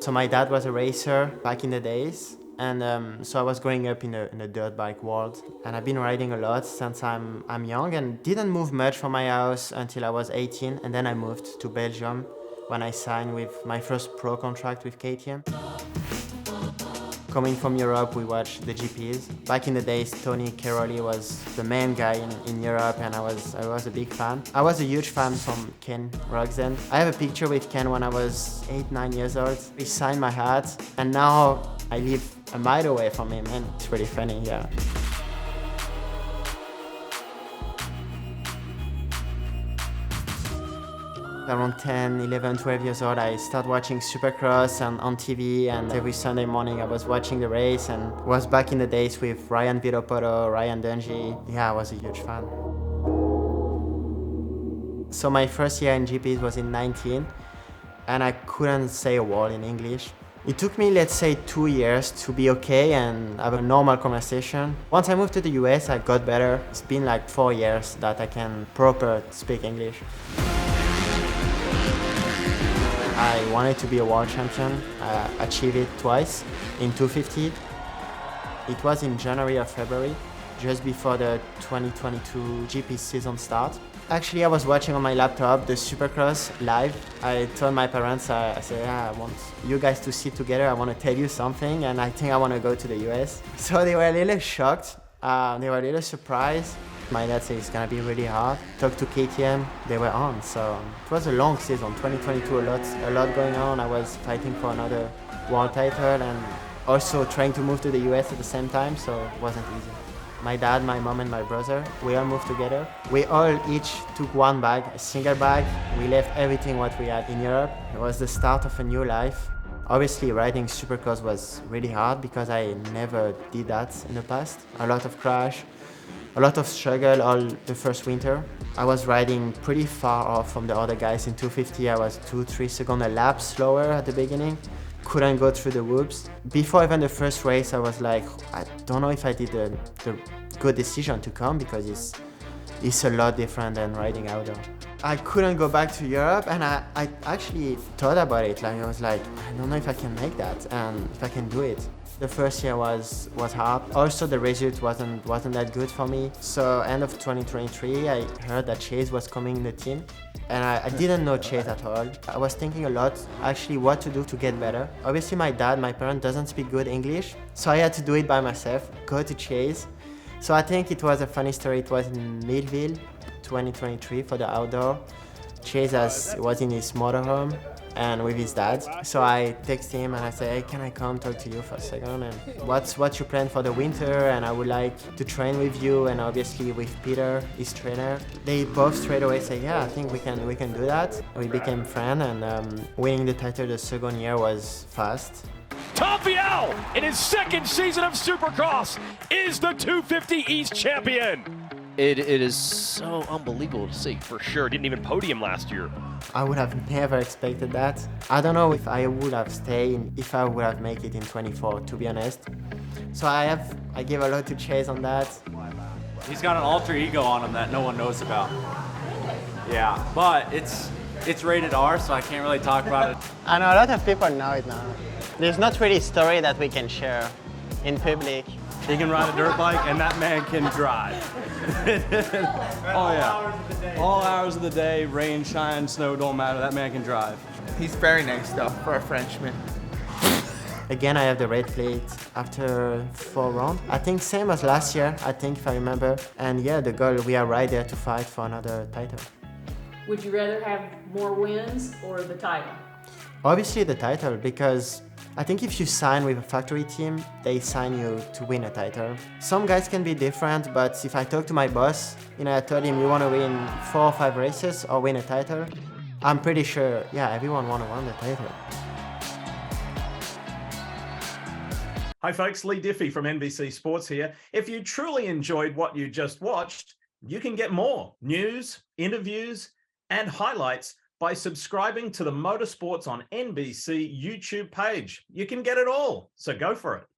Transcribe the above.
So my dad was a racer back in the days. And so I was growing up in a dirt bike world, and I've been riding a lot since I'm young, and didn't move much from my house until I was 18, and then I moved to Belgium when I signed with my first pro contract with KTM. Coming from Europe, we watched the GPs. Back in the days, Tony Cairoli was the main guy in Europe, and I was a big fan. I was a huge fan from Ken Rogzen. I have a picture with Ken when I was 8-9 years old. He signed my hat, and now I live a mile away from him, and it's really funny, yeah. Around 10, 11, 12 years old, I started watching Supercross and on TV, and every Sunday morning I was watching the race, and was back in the days with Ryan Villopoto, Ryan Dungey. Yeah, I was a huge fan. So my first year in GPs was in 19, and I couldn't say a word in English. It took me, let's say, 2 years to be okay and have a normal conversation. Once I moved to the US, I got better. It's been like 4 years that I can proper speak English. I wanted to be a world champion. I achieved it twice in 250. It was in January or February, just before the 2022 GP season start. Actually, I was watching on my laptop the Supercross live. I told my parents, I said, I want you guys to sit together. I want to tell you something, and I think I want to go to the US. So they were a little shocked. They were a little surprised. My dad said it's going to be really hard. Talked to KTM, they were on. So it was a long season, 2022, a lot going on. I was fighting for another world title and also trying to move to the US at the same time, so it wasn't easy. My dad, my mom, and my brother, we all moved together. We all each took one bag, a single bag. We left everything what we had in Europe. It was the start of a new life. Obviously, riding Supercross was really hard because I never did that in the past. A lot of crash, a lot of struggle all the first winter. I was riding pretty far off from the other guys in 250. I was 2-3 seconds a lap slower at the beginning. Couldn't go through the whoops. Before even the first race, I was like, I don't know if I did the good decision to come because it's a lot different than riding outdoor. I couldn't go back to Europe, and I actually thought about it. Like I was like, I don't know if I can make that and if I can do it. The first year was hard. Also, the result wasn't that good for me. So end of 2023, I heard that Chase was coming in the team. And I didn't know Chase at all. I was thinking a lot, actually, what to do to get better. Obviously, my parent doesn't speak good English, so I had to do it by myself, go to Chase. So I think it was a funny story. It was in Millville, 2023 for the outdoor. Chase was in his motorhome and with his dad. So I text him and I say, hey, can I come talk to you for a second? And what's your plan for the winter? And I would like to train with you and obviously with Peter, his trainer. They both straight away say, yeah, I think we can do that. We became friends, and winning the title the second year was fast. Tom Vialle, in his second season of Supercross, is the 250 East champion. It is so unbelievable to see. For sure, didn't even podium last year. I would have never expected that. I don't know if I would have stayed, if I would have made it in 24, to be honest. So I give a lot to Chase on that. He's got an alter ego on him that no one knows about. Yeah, but it's rated R, so I can't really talk about it. I know a lot of people know it now. There's not really a story that we can share in public. He can ride a dirt bike, and that man can drive. Oh yeah, all hours of the day, rain, shine, snow, don't matter, that man can drive. He's very nice though, for a Frenchman. Again, I have the red plate after 4 rounds. I think same as last year, I think, if I remember. And yeah, the goal, we are right there to fight for another title. Would you rather have more wins or the title? Obviously the title, because I think if you sign with a factory team, they sign you to win a title. Some guys can be different, but if I talk to my boss, I told him, you want to win 4 or 5 races or win a title? I'm pretty sure, yeah, everyone want to win the title. Hi folks, Lee Diffie from NBC Sports here. If you truly enjoyed what you just watched, you can get more news, interviews, and highlights by subscribing to the Motorsports on NBC YouTube page. You can get it all, so go for it.